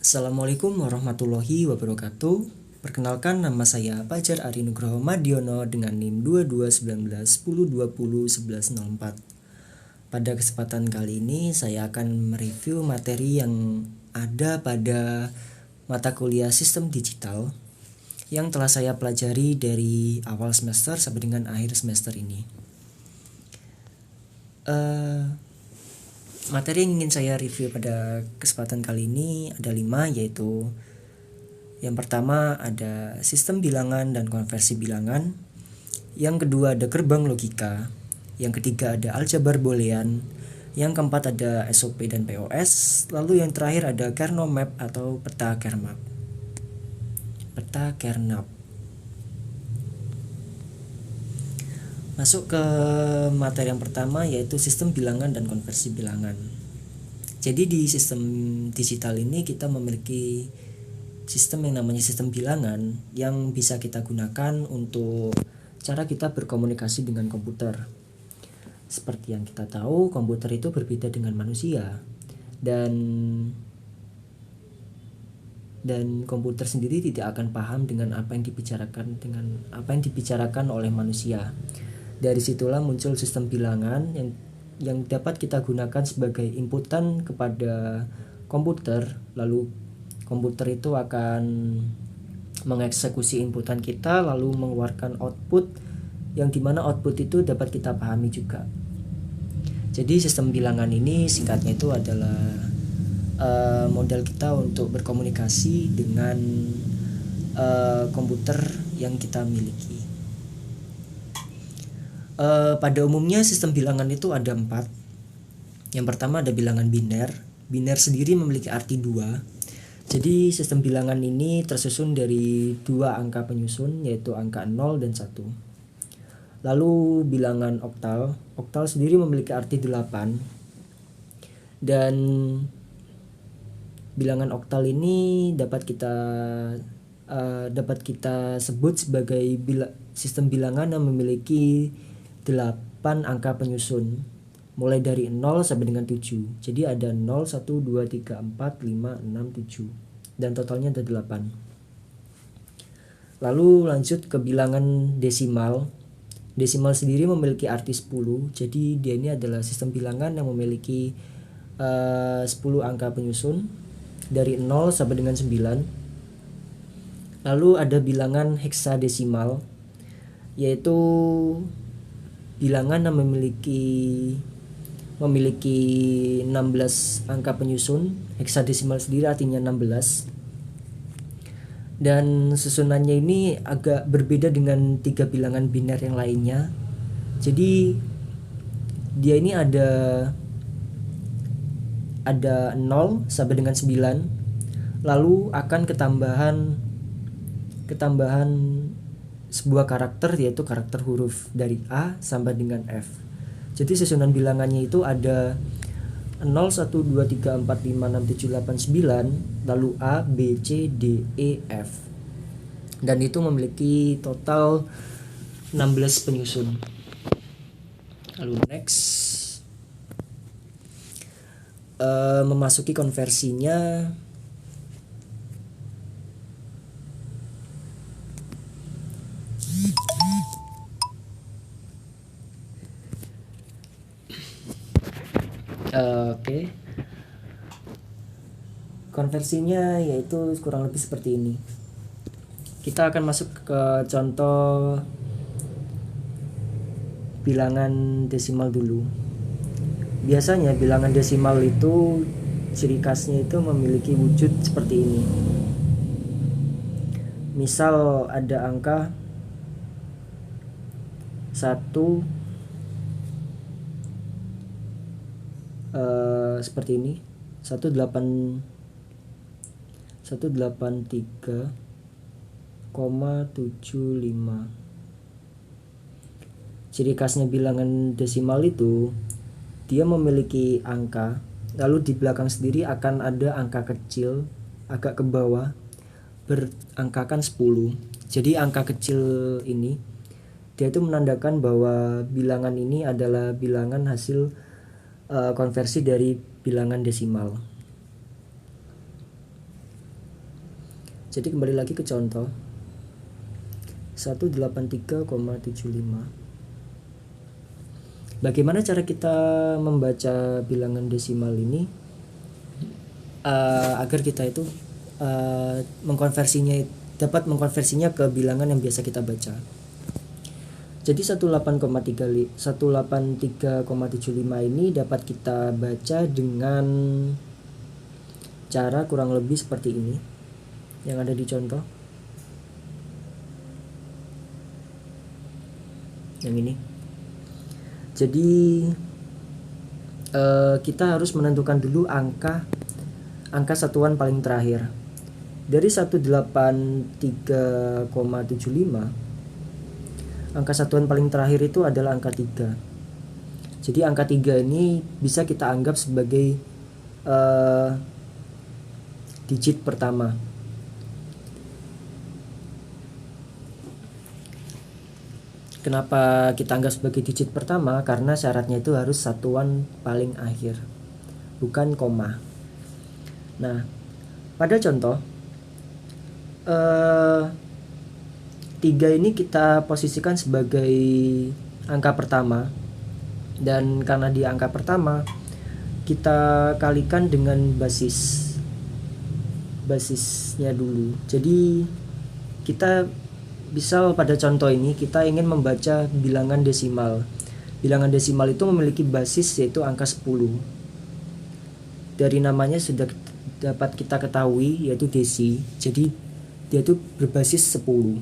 Assalamualaikum warahmatullahi wabarakatuh. Perkenalkan, nama saya Fajar Ari Nugroho Madiono dengan NIM 221910201104. Pada kesempatan kali ini saya akan mereview materi yang ada pada mata kuliah Sistem Digital yang telah saya pelajari dari awal semester sampai dengan akhir semester ini. Materi yang ingin saya review pada kesempatan kali ini ada 5, yaitu yang pertama ada sistem bilangan dan konversi bilangan, yang kedua ada gerbang logika, yang ketiga ada aljabar boolean, yang keempat ada SOP dan POS, lalu yang terakhir ada kernel map atau peta kernel. Masuk ke materi yang pertama, yaitu sistem bilangan dan konversi bilangan. Jadi di sistem digital ini kita memiliki sistem yang namanya sistem bilangan yang bisa kita gunakan untuk cara kita berkomunikasi dengan komputer. Seperti yang kita tahu, komputer itu berbeda dengan manusia, dan komputer sendiri tidak akan paham dengan apa yang dibicarakan oleh manusia. Dari situlah muncul sistem bilangan yang dapat kita gunakan sebagai inputan kepada komputer, lalu komputer itu akan mengeksekusi inputan kita lalu mengeluarkan output, yang dimana output itu dapat kita pahami juga. Jadi sistem bilangan ini singkatnya itu adalah modal kita untuk berkomunikasi dengan komputer yang kita miliki. Pada umumnya sistem bilangan itu ada 4. Yang pertama ada bilangan biner. Biner sendiri memiliki arti 2. Jadi sistem bilangan ini tersusun dari 2 angka penyusun, yaitu angka 0 dan 1. Lalu bilangan oktal. Oktal sendiri memiliki arti 8. Dan bilangan oktal ini dapat kita sebut sebagai sistem bilangan yang memiliki 8 angka penyusun mulai dari 0 sampai dengan 7. Jadi ada 0, 1, 2, 3, 4, 5, 6, 7 dan totalnya ada 8. Lalu lanjut ke bilangan desimal. Desimal sendiri memiliki arti 10. Jadi dia ini adalah sistem bilangan yang memiliki 10 angka penyusun dari 0 sampai dengan 9. Lalu ada bilangan heksadesimal, yaitu bilangan yang memiliki 16 angka penyusun. Heksadesimal sendiri artinya 16. Dan susunannya ini agak berbeda dengan 3 bilangan biner yang lainnya. Jadi dia ini ada 0 sampai dengan 9. Lalu akan ketambahan sebuah karakter, yaitu karakter huruf dari A sampai dengan F. Jadi susunan bilangannya itu ada 0, 1, 2, 3, 4, 5, 6, 7, 8, 9, lalu A, B, C, D, E, F. Dan itu memiliki total 16 penyusun. Lalu next, memasuki konversinya. Oke. Konversinya yaitu kurang lebih seperti ini. Kita akan masuk ke contoh bilangan desimal dulu. Biasanya bilangan desimal itu ciri khasnya itu memiliki wujud seperti ini. Misal ada angka 1 seperti ini, 183,75. Ciri khasnya bilangan desimal itu dia memiliki angka, lalu di belakang sendiri akan ada angka kecil agak ke bawah berangkakan 10. Jadi angka kecil ini dia itu menandakan bahwa bilangan ini adalah bilangan hasil konversi dari bilangan desimal. Jadi kembali lagi ke contoh 183,75. Bagaimana cara kita membaca bilangan desimal ini agar kita itu dapat mengkonversinya ke bilangan yang biasa kita baca. Jadi 183,75 ini dapat kita baca dengan cara kurang lebih seperti ini yang ada di contoh. Yang ini. Jadi kita harus menentukan dulu angka satuan paling terakhir. Dari 183,75, angka satuan paling terakhir itu adalah angka 3. Jadi angka 3 ini bisa kita anggap sebagai digit pertama. Kenapa kita anggap sebagai digit pertama? Karena syaratnya itu harus satuan paling akhir, bukan koma. Nah, pada contoh 3 ini kita posisikan sebagai angka pertama, dan karena di angka pertama kita kalikan dengan basisnya dulu. Jadi kita misal pada contoh ini kita ingin membaca bilangan desimal. Bilangan desimal itu memiliki basis yaitu angka 10. Dari namanya sudah dapat kita ketahui yaitu desi. Jadi dia itu berbasis 10.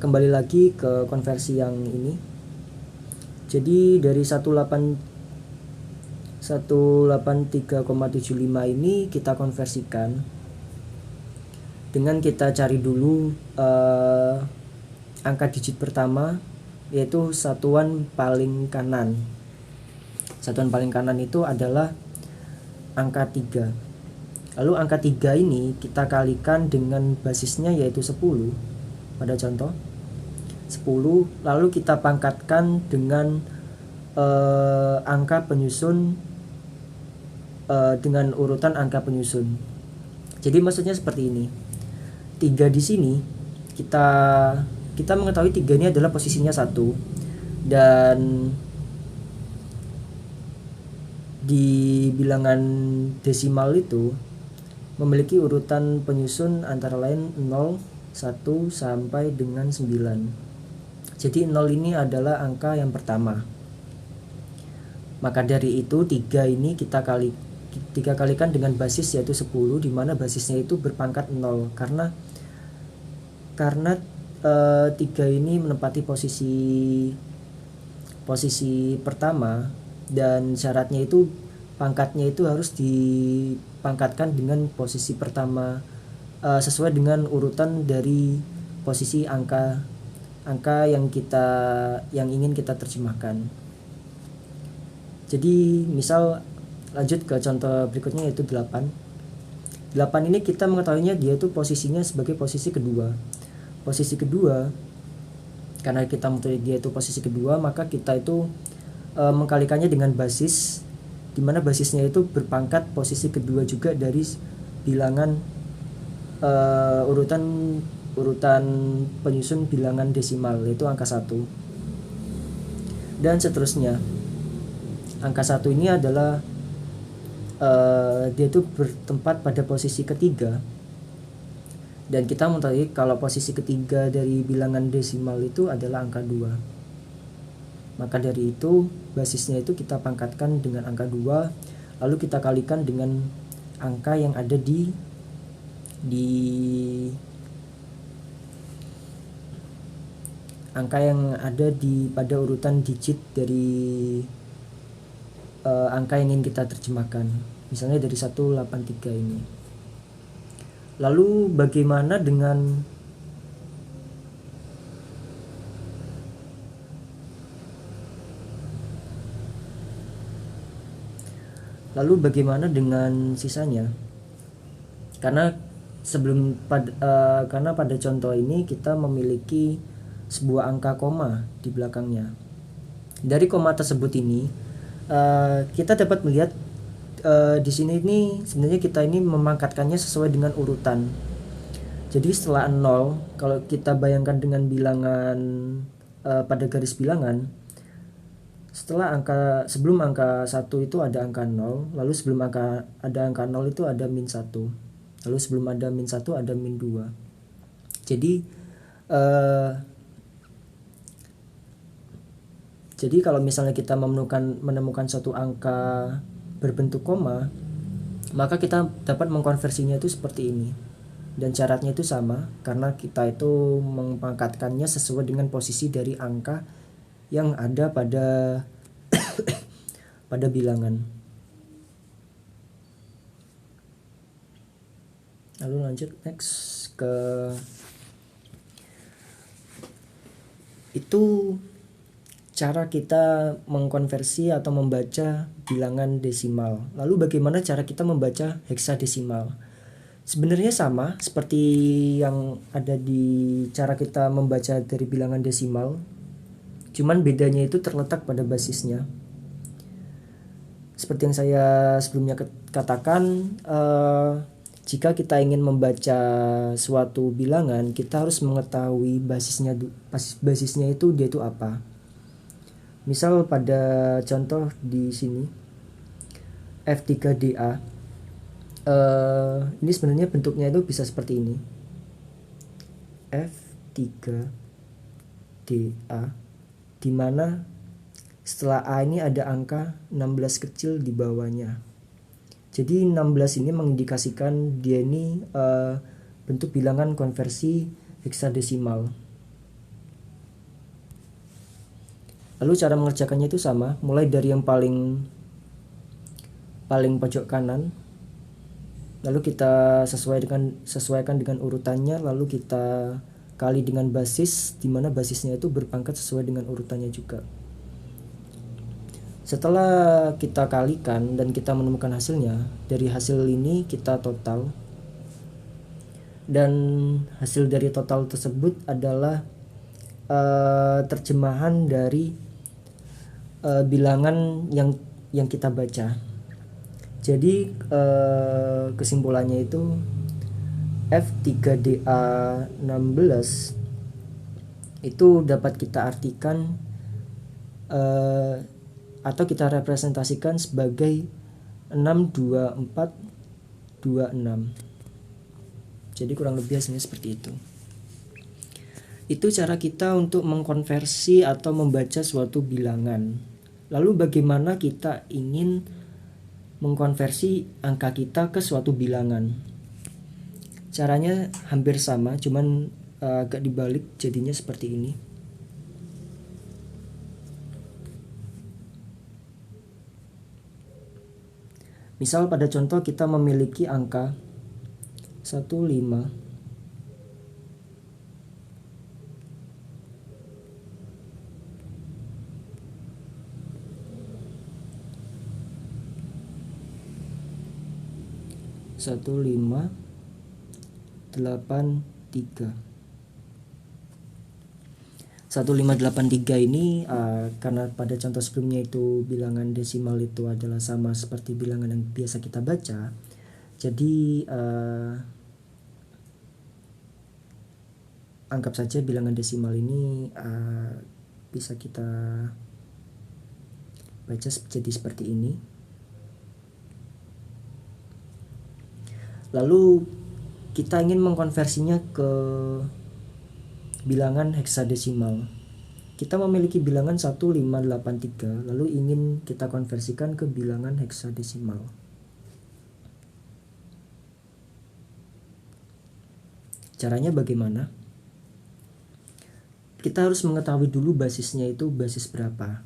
Kembali lagi ke konversi yang ini. Jadi dari 183,75 ini kita konversikan dengan kita cari dulu angka digit pertama yaitu satuan paling kanan. Satuan paling kanan itu adalah angka 3. Lalu angka 3 ini kita kalikan dengan basisnya yaitu 10 pada contoh 10, lalu kita pangkatkan dengan angka penyusun dengan urutan angka penyusun. Jadi maksudnya seperti ini. 3 di sini kita mengetahui 3 ini adalah posisinya 1, dan di bilangan desimal itu memiliki urutan penyusun antara lain 0, 1 sampai dengan 9. Jadi 0 ini adalah angka yang pertama. Maka dari itu 3 ini kita kalikan dengan basis yaitu 10, di mana basisnya itu berpangkat 0 karena 3 ini menempati posisi pertama, dan syaratnya itu pangkatnya itu harus dipangkatkan dengan posisi pertama sesuai dengan urutan dari posisi angka yang ingin kita terjemahkan. Jadi misal lanjut ke contoh berikutnya yaitu 8 ini kita mengetahuinya dia itu posisinya sebagai posisi kedua. Karena kita mengetahui dia itu posisi kedua, maka kita itu mengkalikannya dengan basis, di mana basisnya itu berpangkat posisi kedua juga dari bilangan urutan penyusun bilangan desimal, yaitu angka 1. Dan seterusnya. Angka 1 ini adalah dia itu bertempat pada posisi ketiga, dan kita mengetahui kalau posisi ketiga dari bilangan desimal itu adalah angka 2. Maka dari itu basisnya itu kita pangkatkan dengan angka 2, lalu kita kalikan dengan angka yang ada di pada urutan digit dari angka yang ingin kita terjemahkan. Misalnya dari 183 ini. Lalu bagaimana dengan sisanya? Karena pada contoh ini kita memiliki sebuah angka koma di belakangnya. Dari koma tersebut ini kita dapat melihat di sini ini sebenarnya kita ini memangkatkannya sesuai dengan urutan. Jadi setelah 0, kalau kita bayangkan dengan bilangan pada garis bilangan, sebelum angka 1 itu ada angka 0, lalu sebelum ada angka 0 itu ada min 1. Lalu sebelum ada min 1 ada min 2. Jadi kalau misalnya kita menemukan suatu angka berbentuk koma, maka kita dapat mengkonversinya itu seperti ini. Dan syaratnya itu sama, karena kita itu memangkatkannya sesuai dengan posisi dari angka yang ada pada pada bilangan. Lalu lanjut next ke itu cara kita mengkonversi atau membaca bilangan desimal. Lalu bagaimana cara kita membaca heksadesimal? Sebenarnya sama seperti yang ada di cara kita membaca dari bilangan desimal, cuman bedanya itu terletak pada basisnya. Seperti yang saya sebelumnya katakan, jika kita ingin membaca suatu bilangan, kita harus mengetahui basisnya itu dia itu apa. Misal pada contoh di sini F3DA, ini sebenarnya bentuknya itu bisa seperti ini. F3DA, di mana setelah A ini ada angka 16 kecil di bawahnya. Jadi 16 ini mengindikasikan dia ini bentuk bilangan konversi heksadesimal. Lalu cara mengerjakannya itu sama, mulai dari yang paling pojok kanan, lalu kita sesuaikan dengan urutannya, lalu kita kali dengan basis, di mana basisnya itu berpangkat sesuai dengan urutannya juga. Setelah kita kalikan dan kita menemukan hasilnya, dari hasil ini kita total, dan hasil dari total tersebut adalah terjemahan dari bilangan yang kita baca. Jadi kesimpulannya itu F3DA 16 itu dapat kita artikan atau kita representasikan sebagai 62426. Jadi kurang lebih hasilnya seperti itu. Itu cara kita untuk mengkonversi atau membaca suatu bilangan. Lalu bagaimana kita ingin mengkonversi angka kita ke suatu bilangan? Caranya hampir sama, cuman agak dibalik jadinya seperti ini. Misal pada contoh kita memiliki angka 15 1583. 1583 ini karena pada contoh sebelumnya itu bilangan desimal itu adalah sama seperti bilangan yang biasa kita baca, jadi anggap saja bilangan desimal ini bisa kita baca jadi seperti ini. Lalu kita ingin mengkonversinya ke bilangan heksadesimal. Kita memiliki bilangan 1583, lalu ingin kita konversikan ke bilangan heksadesimal. Caranya bagaimana? Kita harus mengetahui dulu basisnya itu basis berapa.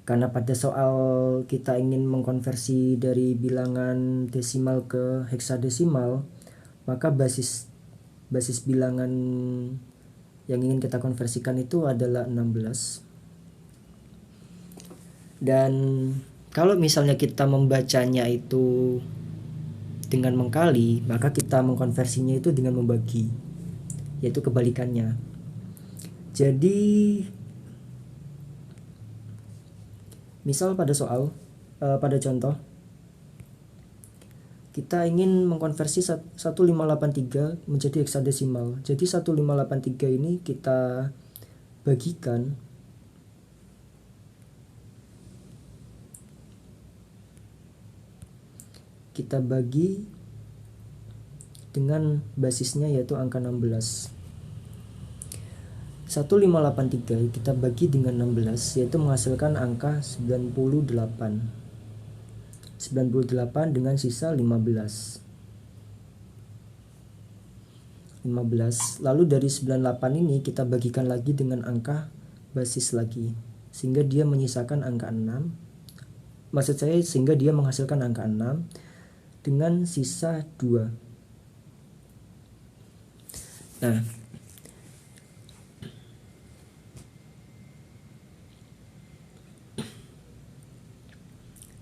Karena pada soal kita ingin mengkonversi dari bilangan desimal ke heksadesimal, maka basis bilangan yang ingin kita konversikan itu adalah 16. Dan kalau misalnya kita membacanya itu dengan mengkali, maka kita mengkonversinya itu dengan membagi, yaitu kebalikannya. Jadi misal pada contoh kita ingin mengkonversi 1583 menjadi heksadesimal. Jadi 1583 ini kita bagikan dengan basisnya yaitu angka 16. 1583 kita bagi dengan 16 yaitu menghasilkan angka 98. 98 dengan sisa 15. Lalu dari 98 ini kita bagikan lagi dengan angka basis lagi, sehingga dia menyisakan angka 6. Maksud saya sehingga dia menghasilkan angka 6 dengan sisa 2. Nah,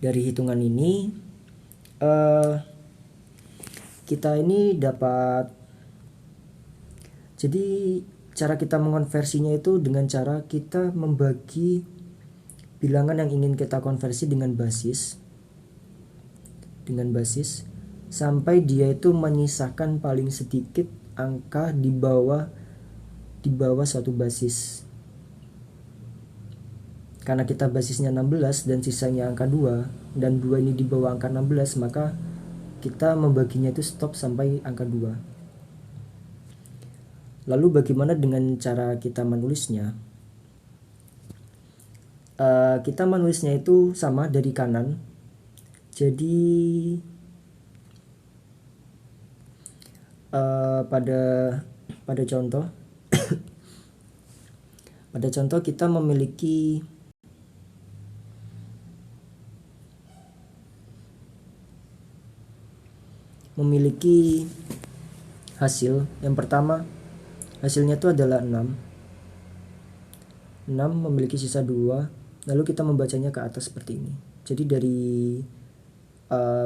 dari hitungan ini kita ini dapat, jadi cara kita mengonversinya itu dengan cara kita membagi bilangan yang ingin kita konversi dengan basis sampai dia itu menyisakan paling sedikit angka di bawah suatu basis. Karena kita basisnya 16 dan sisanya angka 2 dan 2 ini di bawah angka 16, maka kita membaginya itu stop sampai angka 2. Lalu bagaimana dengan cara kita menulisnya? Kita menulisnya itu sama dari kanan. Jadi pada contoh kita memiliki hasil. Yang pertama, hasilnya itu adalah 6 memiliki sisa 2. Lalu kita membacanya ke atas seperti ini. Jadi dari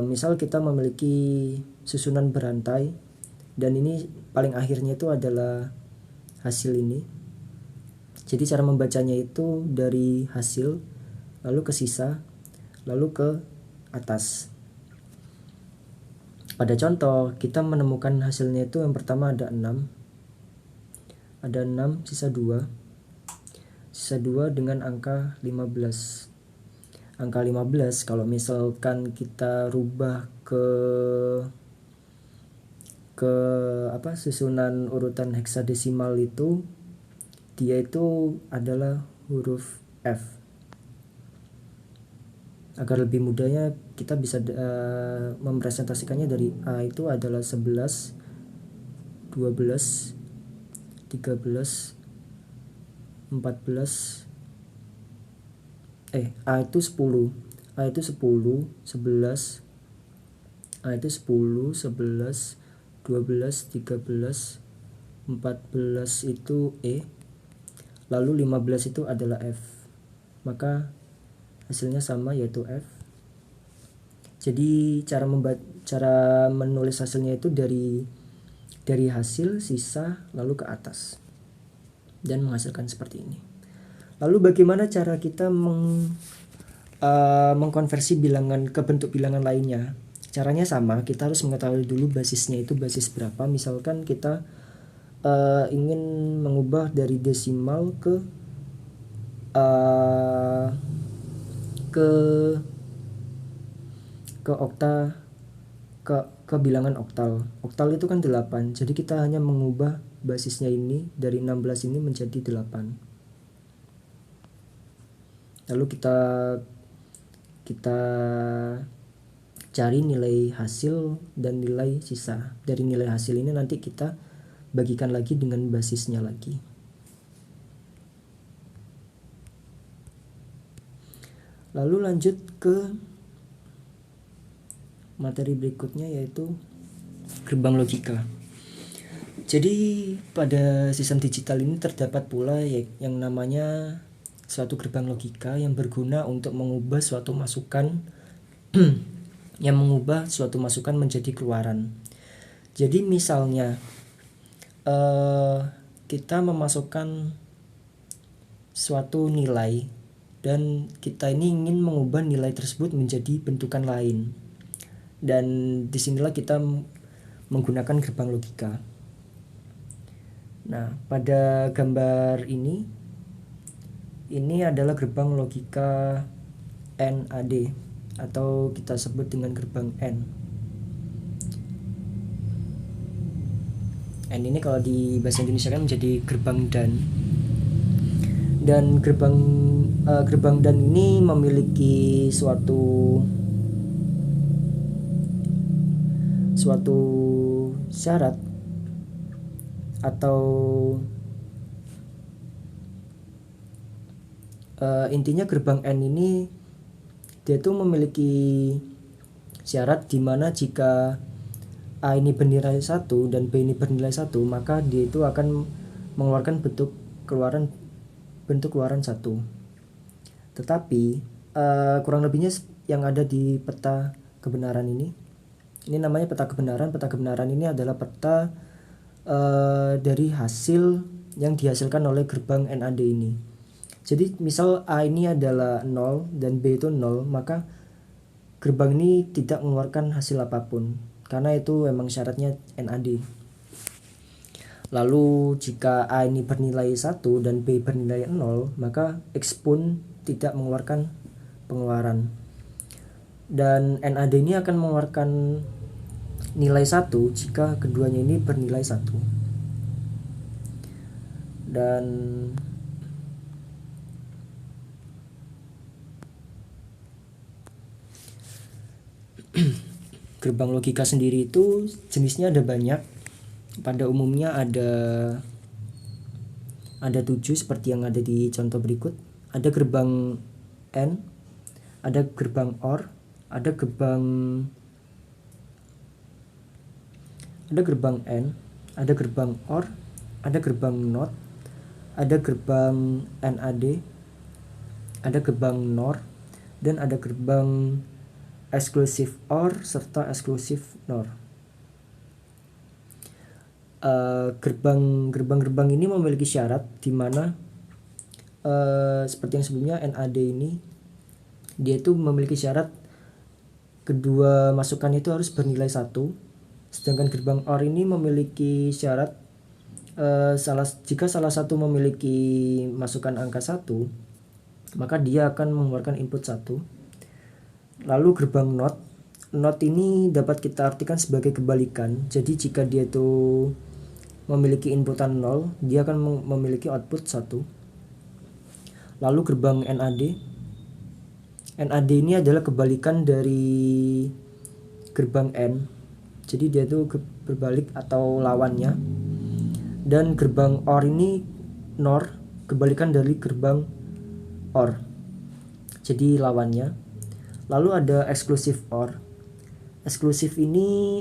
misal kita memiliki susunan berantai dan ini paling akhirnya itu adalah hasil ini. Jadi cara membacanya itu dari hasil lalu ke sisa lalu ke atas. Pada contoh kita menemukan hasilnya itu yang pertama ada 6 sisa 2 dengan angka 15. Angka 15 kalau misalkan kita rubah ke susunan urutan heksadesimal itu, dia itu adalah huruf F. Agar lebih mudahnya kita bisa mempresentasikannya dari A itu adalah 11, 12, 13, 14, A itu 10, 11, A itu 10, 11, 12, 13, 14 itu E, lalu 15 itu adalah F. Maka hasilnya sama yaitu F. Jadi cara menulis hasilnya itu dari hasil, sisa, lalu ke atas dan menghasilkan seperti ini. Lalu bagaimana cara kita mengkonversi bilangan ke bentuk bilangan lainnya? Caranya sama, kita harus mengetahui dulu basisnya itu basis berapa. Misalkan kita ingin mengubah dari desimal ke okta, ke bilangan oktal. Oktal itu kan 8. Jadi kita hanya mengubah basisnya ini dari 16 ini menjadi 8. Lalu kita cari nilai hasil dan nilai sisa. Dari nilai hasil ini nanti kita bagikan lagi dengan basisnya lagi. Lalu lanjut ke materi berikutnya yaitu gerbang logika. Jadi pada sistem digital ini terdapat pula yang namanya suatu gerbang logika yang berguna untuk mengubah suatu masukan menjadi keluaran. Jadi misalnya kita memasukkan suatu nilai dan kita ini ingin mengubah nilai tersebut menjadi bentukan lain. dan disinilah kita menggunakan gerbang logika. Nah, pada gambar ini adalah gerbang logika NAD atau kita sebut dengan gerbang N. N ini kalau di bahasa Indonesia kan menjadi gerbang dan gerbang dan ini memiliki suatu syarat atau intinya gerbang N ini dia tuh memiliki syarat di mana jika A ini bernilai 1 dan B ini bernilai 1, maka dia itu akan mengeluarkan bentuk keluaran 1. Tetapi kurang lebihnya yang ada di peta kebenaran ini namanya peta kebenaran. Peta kebenaran ini adalah peta dari hasil yang dihasilkan oleh gerbang NAD ini. Jadi misal A ini adalah 0 dan B itu 0, maka gerbang ini tidak mengeluarkan hasil apapun karena itu memang syaratnya NAD. Lalu jika A ini bernilai 1 dan B bernilai 0, maka X pun tidak mengeluarkan pengeluaran. Dan NAD ini akan mengeluarkan nilai 1 jika keduanya ini bernilai 1. Dan gerbang logika sendiri itu jenisnya ada banyak. Pada umumnya ada 7 seperti yang ada di contoh berikut. Ada gerbang N, ada gerbang OR, ada gerbang N, ada gerbang OR, ada gerbang NOT, ada gerbang NAD, ada gerbang NOR, dan ada gerbang eksklusif OR serta eksklusif NOR. Gerbang ini memiliki syarat di mana seperti yang sebelumnya NAD ini dia itu memiliki syarat kedua masukan itu harus bernilai 1, sedangkan gerbang OR ini memiliki syarat jika salah satu memiliki masukan angka 1, maka dia akan mengeluarkan input 1. Lalu gerbang NOT ini dapat kita artikan sebagai kebalikan. Jadi jika dia itu memiliki inputan 0, dia akan memiliki output 1. Lalu gerbang NAD ini adalah kebalikan dari gerbang N. Jadi dia itu berbalik atau lawannya. Dan gerbang OR ini NOR, kebalikan dari gerbang OR. Jadi lawannya. Lalu ada eksklusif OR. Eksklusif ini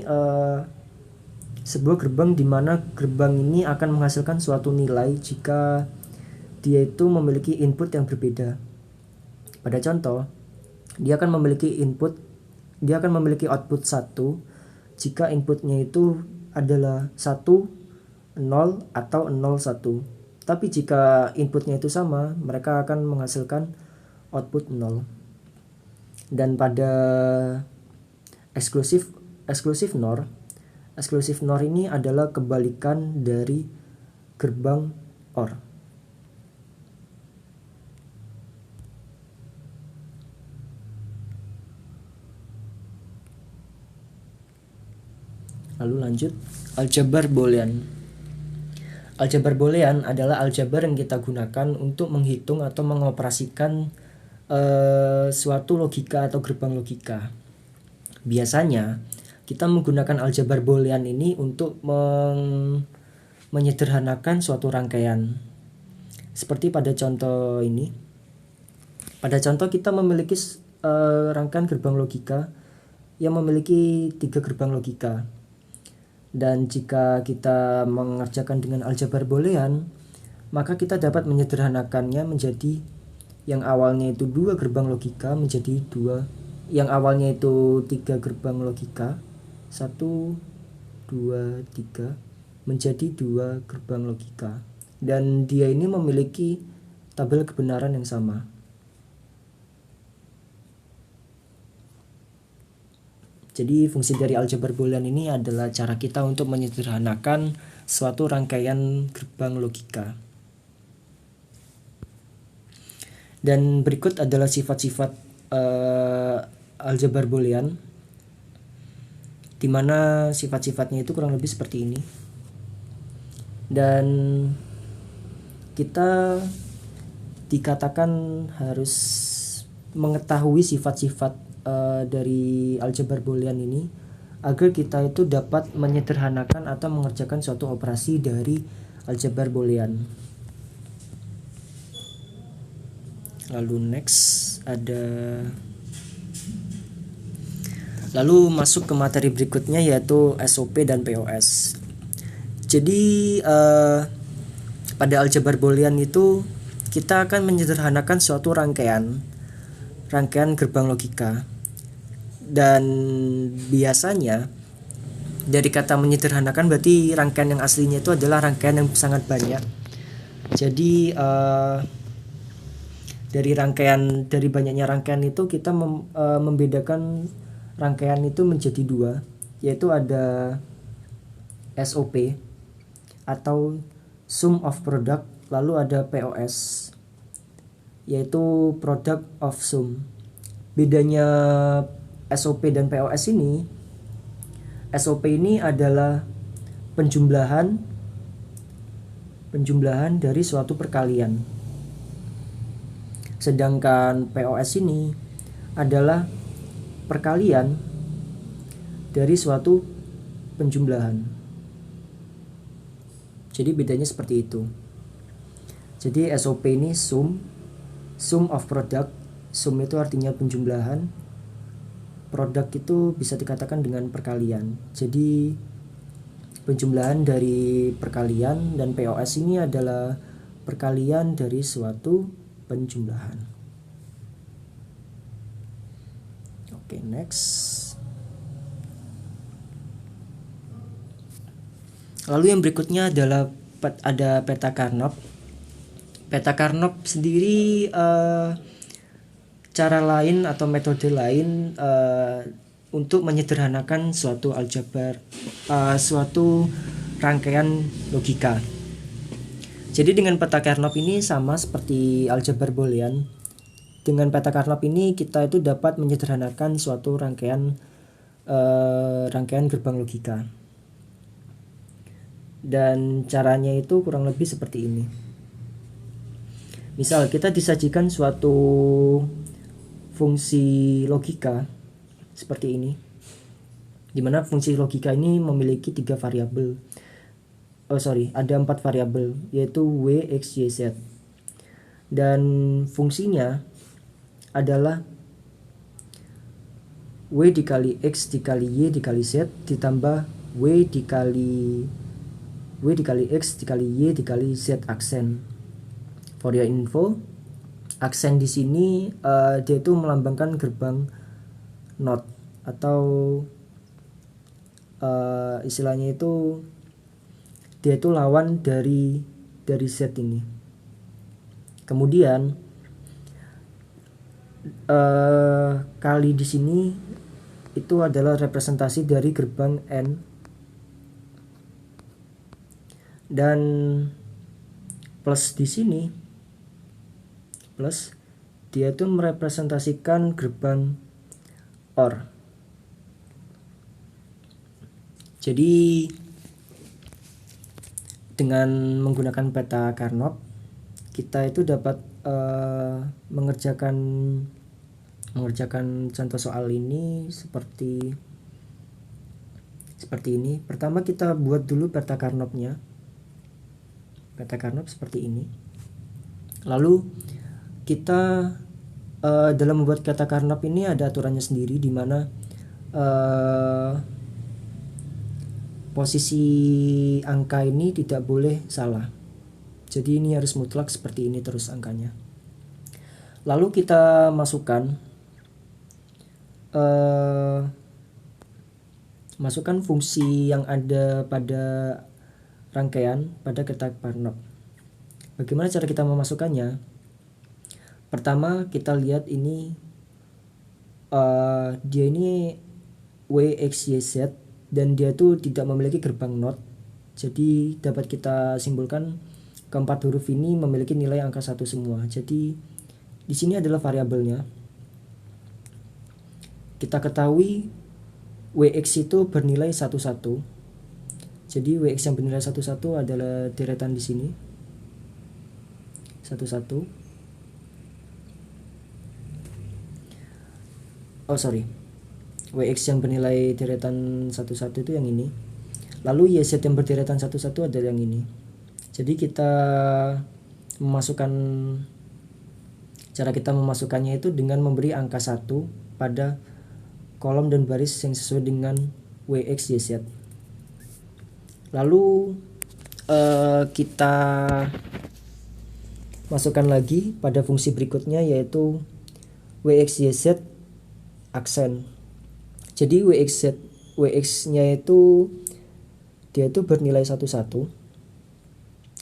sebuah gerbang di mana gerbang ini akan menghasilkan suatu nilai jika dia itu memiliki input yang berbeda. Pada contoh, dia akan memiliki output 1 jika inputnya itu adalah 1, 0 atau 0, 1. Tapi jika inputnya itu sama, mereka akan menghasilkan output 0. Dan pada eksklusif NOR ini adalah kebalikan dari gerbang OR. Lalu lanjut, aljabar boolean. Aljabar boolean adalah aljabar yang kita gunakan untuk menghitung atau mengoperasikan suatu logika atau gerbang logika. Biasanya kita menggunakan aljabar boolean ini untuk menyederhanakan suatu rangkaian. Seperti pada contoh ini. Pada contoh kita memiliki rangkaian gerbang logika yang memiliki 3 gerbang logika. Dan jika kita mengerjakan dengan aljabar boolean, maka kita dapat menyederhanakannya menjadi yang awalnya itu 2 gerbang logika menjadi 3 gerbang logika 1, 2, 3 menjadi 2 gerbang logika, dan dia ini memiliki tabel kebenaran yang sama. Jadi fungsi dari aljabar boolean ini adalah cara kita untuk menyederhanakan suatu rangkaian gerbang logika. Dan berikut adalah sifat-sifat aljabar boolean, di mana sifat-sifatnya itu kurang lebih seperti ini. Dan kita dikatakan harus mengetahui sifat-sifat dari aljabar boolean ini agar kita itu dapat menyederhanakan atau mengerjakan suatu operasi dari aljabar boolean. Lalu masuk ke materi berikutnya, yaitu SOP dan POS. Jadi pada aljabar boolean itu kita akan menyederhanakan suatu rangkaian gerbang logika. Dan biasanya dari kata menyederhanakan berarti rangkaian yang aslinya itu adalah rangkaian yang sangat banyak. Jadi dari banyaknya rangkaian itu kita membedakan rangkaian itu menjadi dua, yaitu ada SOP atau sum of product, lalu ada POS yaitu product of sum. Bedanya SOP dan POS ini, SOP ini adalah penjumlahan dari suatu perkalian. Sedangkan POS ini adalah perkalian dari suatu penjumlahan. Jadi bedanya seperti itu. Jadi SOP ini sum of product. Sum itu artinya penjumlahan. Produk itu bisa dikatakan dengan perkalian. Jadi penjumlahan dari perkalian, dan POS ini adalah perkalian dari suatu penjumlahan. Oke, next. Lalu yang berikutnya adalah ada peta Carnot. Peta Carnot sendiri cara lain atau metode lain untuk menyederhanakan suatu suatu rangkaian logika. Jadi dengan peta Carnot ini sama seperti aljabar boolean. Dengan peta Carnot ini kita itu dapat menyederhanakan suatu rangkaian gerbang logika. Dan caranya itu kurang lebih seperti ini. Misal kita disajikan suatu fungsi logika seperti ini, dimana fungsi logika ini memiliki 3 variabel. Ada 4 variabel, yaitu W, X, Y, Z. Dan fungsinya adalah W dikali X dikali Y dikali Z ditambah W dikali X dikali Y dikali Z aksen. For your info, aksen di sini dia itu melambangkan gerbang NOT, atau istilahnya itu dia itu lawan dari Z ini. Kemudian kali di sini itu adalah representasi dari gerbang N, dan plus di sini dia itu merepresentasikan gerbang OR. Jadi dengan menggunakan peta Carnot kita itu dapat mengerjakan contoh soal ini seperti ini. Pertama kita buat dulu peta Carnotnya. Peta Carnot seperti ini. Lalu kita dalam membuat peta Carnot ini ada aturannya sendiri, di mana posisi angka ini tidak boleh salah. Jadi ini harus mutlak seperti ini terus angkanya. Lalu kita masukkan fungsi yang ada pada rangkaian pada peta Carnot. Bagaimana cara kita memasukkannya? Pertama kita lihat ini dia ini W, X, Y, Z, dan dia tuh tidak memiliki gerbang NOT. Jadi dapat kita simpulkan keempat huruf ini memiliki nilai angka 1 semua. Jadi di sini adalah variabelnya. Kita ketahui WX itu bernilai 11. Jadi WX yang bernilai 11 adalah deretan di sini. 11. Oh sorry, WX yang bernilai deretan 11 itu yang ini. Lalu YZ yang berderetan 11 adalah yang ini. Jadi cara kita memasukkannya itu dengan memberi angka 1 pada kolom dan baris yang sesuai dengan WX YZ. Lalu kita masukkan lagi pada fungsi berikutnya, yaitu WX YZ aksen. Jadi WX-nya itu dia itu bernilai 11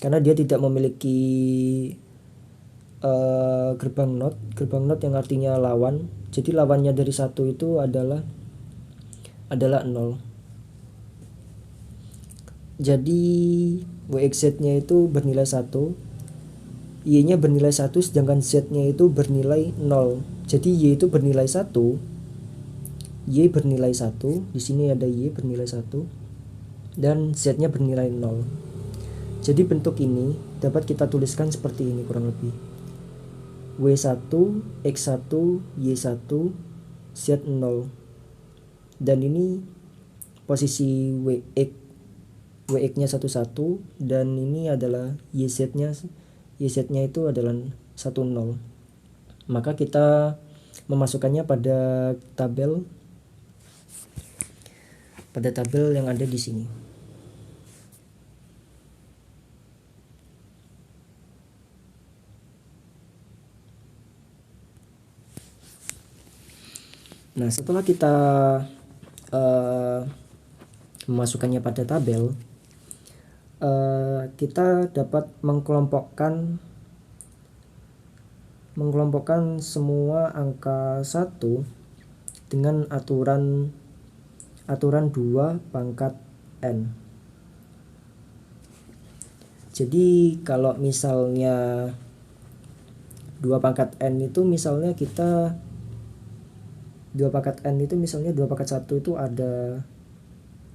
karena dia tidak memiliki gerbang NOT yang artinya lawan. Jadi lawannya dari 1 itu adalah 0. Jadi WXZ-nya itu bernilai 1, Y-nya bernilai 1, sedangkan Z-nya itu bernilai 0. Jadi Y itu bernilai 1, Y bernilai 1, di sini ada Y bernilai 1, dan Z-nya bernilai 0. Jadi bentuk ini dapat kita tuliskan seperti ini kurang lebih. W1, X1, Y1, Z0. Dan ini posisi WX-nya 11, dan ini adalah YZ-nya itu adalah 10. Maka kita memasukkannya pada tabel yang ada di sini. Nah, setelah kita memasukkannya pada tabel, kita dapat mengelompokkan semua angka 1 dengan aturan 2 pangkat n. Jadi kalau misalnya 2 pangkat n itu misalnya 2 pangkat 1 itu ada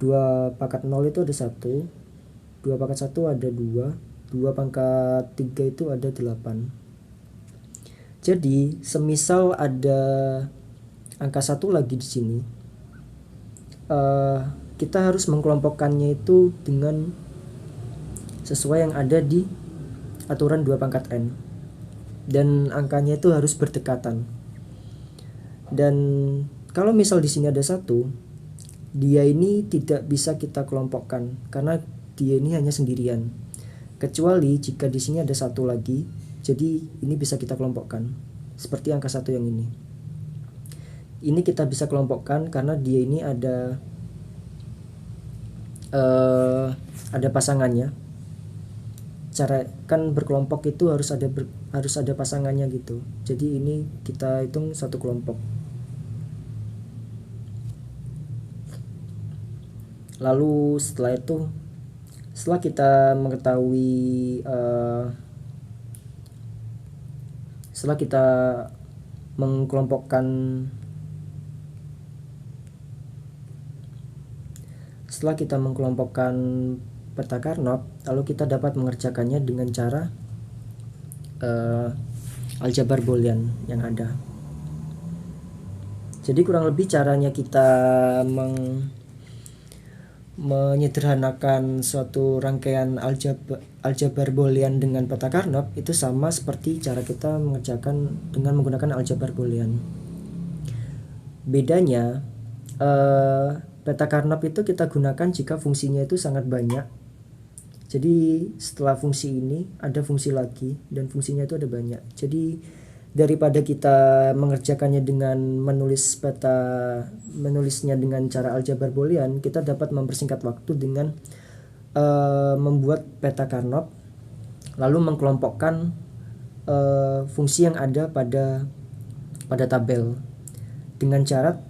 2 pangkat 0 itu ada 1, 2 pangkat 1 ada 2, 2 pangkat 3 itu ada 8. Jadi semisal ada angka 1 lagi di sini, kita harus mengelompokkannya itu dengan sesuai yang ada di aturan 2 pangkat n, dan angkanya itu harus berdekatan. Dan kalau misal di sini ada 1, dia ini tidak bisa kita kelompokkan karena dia ini hanya sendirian. Kecuali jika di sini ada 1 lagi, jadi ini bisa kita kelompokkan. Seperti angka 1 yang ini. Ini kita bisa kelompokkan karena dia ini ada pasangannya. Cara kan berkelompok itu harus ada pasangannya gitu. Jadi ini kita hitung satu kelompok. Lalu setelah kita mengetahui setelah kita mengkelompokkan peta Carnot, lalu kita dapat mengerjakannya dengan cara aljabar Boolean yang ada. Jadi kurang lebih caranya kita menyederhanakan suatu rangkaian aljabar Boolean dengan peta Carnot itu sama seperti cara kita mengerjakan dengan menggunakan aljabar Boolean. Bedanya peta Carnot itu kita gunakan jika fungsinya itu sangat banyak. Jadi setelah fungsi ini ada fungsi lagi dan fungsinya itu ada banyak. Jadi daripada kita mengerjakannya dengan menulisnya dengan cara aljabar Boolean, kita dapat mempersingkat waktu dengan membuat peta Carnot lalu mengkelompokkan fungsi yang ada pada tabel dengan cara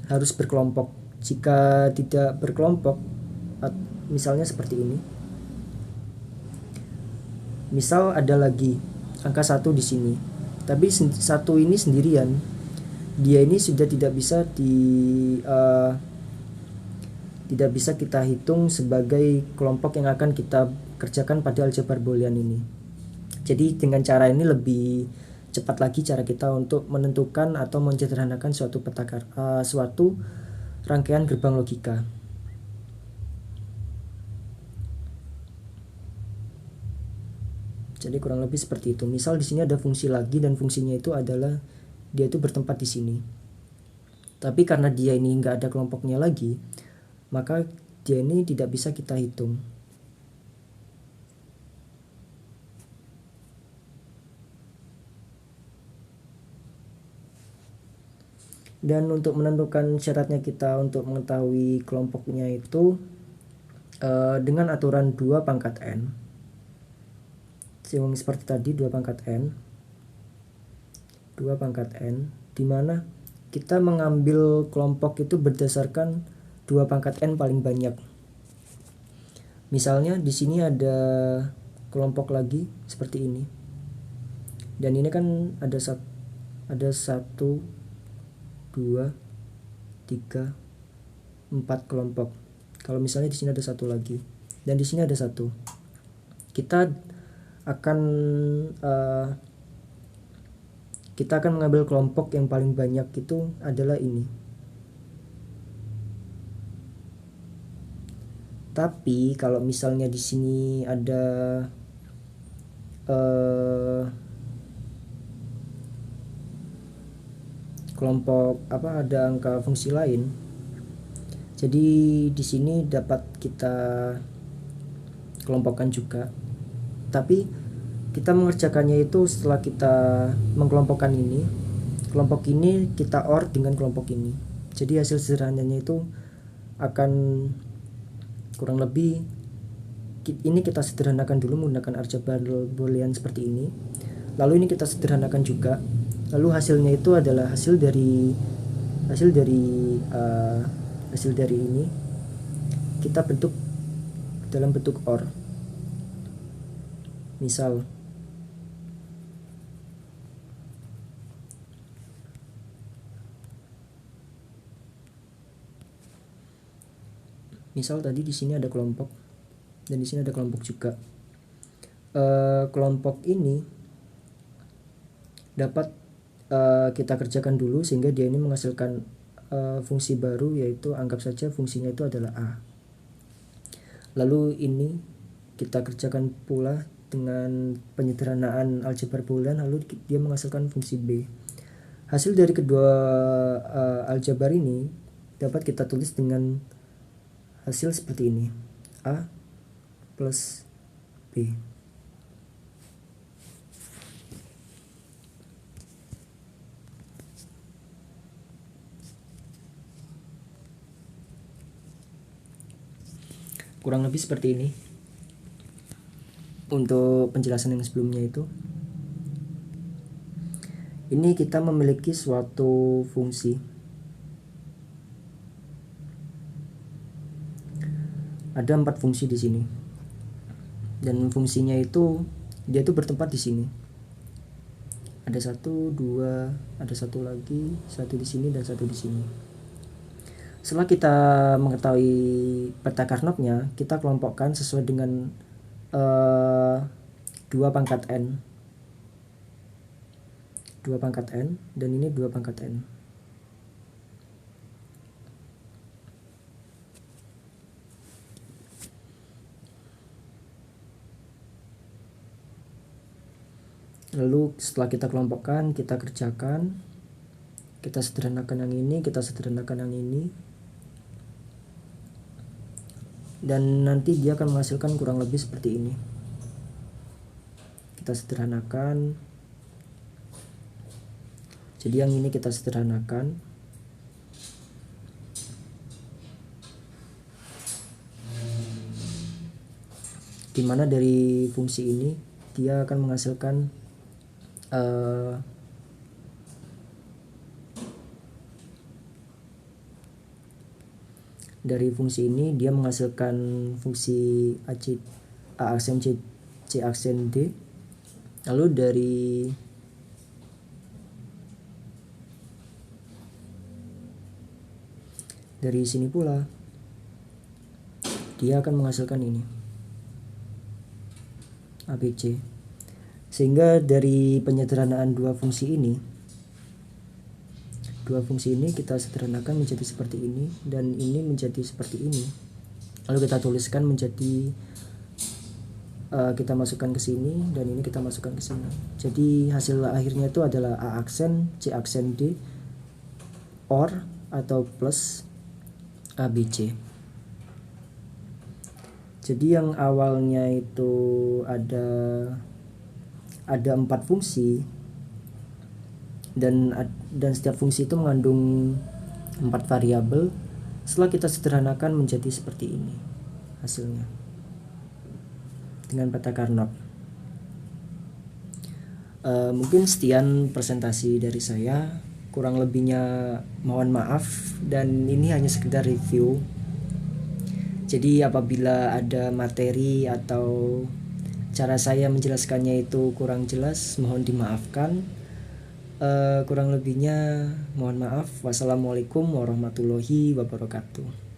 harus berkelompok. Jika tidak berkelompok, misalnya seperti ini, misal ada lagi angka 1 di sini, tapi 1 ini sendirian, dia ini sudah tidak bisa tidak bisa kita hitung sebagai kelompok yang akan kita kerjakan pada aljabar boolean ini. Jadi dengan cara ini lebih cepat lagi cara kita untuk menentukan atau menyederhanakan suatu rangkaian gerbang logika. Jadi kurang lebih seperti itu. Misal di sini ada fungsi lagi dan fungsinya itu adalah dia itu bertempat di sini. Tapi karena dia ini nggak ada kelompoknya lagi, maka dia ini tidak bisa kita hitung. Dan untuk menentukan syaratnya kita untuk mengetahui kelompoknya itu dengan aturan 2 pangkat n. Seperti tadi 2 pangkat n, di mana kita mengambil kelompok itu berdasarkan 2 pangkat n paling banyak. Misalnya di sini ada kelompok lagi seperti ini, dan ini kan ada 1, 2, 3, 4 kelompok. Kalau misalnya di sini ada 1 lagi dan di sini ada 1, kita akan mengambil kelompok yang paling banyak itu adalah ini. Tapi kalau misalnya di sini ada kelompok ada angka fungsi lain, jadi di sini dapat kita kelompokkan juga. Tapi kita mengerjakannya itu setelah kita mengkelompokkan ini, kelompok ini kita OR dengan kelompok ini. Jadi hasil sederhananya itu akan kurang lebih ini kita sederhanakan dulu menggunakan aljabar boolean seperti ini. Lalu ini kita sederhanakan juga. Lalu hasilnya itu adalah hasil dari ini kita bentuk dalam bentuk OR. Misal tadi di sini ada kelompok dan di sini ada kelompok juga. Kelompok ini dapat kita kerjakan dulu sehingga dia ini menghasilkan fungsi baru, yaitu anggap saja fungsinya itu adalah A. Lalu ini kita kerjakan pula dengan penyederhanaan aljabar boolean, lalu dia menghasilkan fungsi B. Hasil dari kedua aljabar ini dapat kita tulis dengan hasil seperti ini, A plus B. Kurang lebih seperti ini untuk penjelasan yang sebelumnya itu. Ini kita memiliki suatu fungsi. Ada 4 fungsi di sini. Dan fungsinya itu dia tuh bertempat di sini. Ada 1, 2, ada 1 lagi, 1 di sini dan 1 di sini. Setelah kita mengetahui peta Carnot-nya, kita kelompokkan sesuai dengan 2 pangkat n. 2 pangkat n dan ini 2 pangkat n. Lalu setelah kita kelompokkan, kita kerjakan, kita sederhanakan yang ini, kita sederhanakan yang ini, dan nanti dia akan menghasilkan kurang lebih seperti ini. Kita sederhanakan, jadi yang ini kita sederhanakan, dimana dari fungsi ini dia akan menghasilkan Dari fungsi ini dia menghasilkan fungsi A aksen C, C aksen D. Lalu dari sini pula dia akan menghasilkan ini ABC. Sehingga dari penyederhanaan dua fungsi ini kita sederhanakan menjadi seperti ini, dan ini menjadi seperti ini. Lalu kita tuliskan menjadi kita masukkan ke sini, dan ini kita masukkan ke sini. Jadi hasil akhirnya itu adalah A aksen C aksen D OR atau plus ABC. Jadi yang awalnya itu ada 4 fungsi, dan setiap fungsi itu mengandung 4 variabel. Setelah kita sederhanakan menjadi seperti ini hasilnya dengan peta Carnot. Mungkin sekian presentasi dari saya, kurang lebihnya mohon maaf, dan ini hanya sekedar review. Jadi apabila ada materi atau cara saya menjelaskannya itu kurang jelas, mohon dimaafkan. Kurang lebihnya mohon maaf. Wassalamualaikum warahmatullahi wabarakatuh.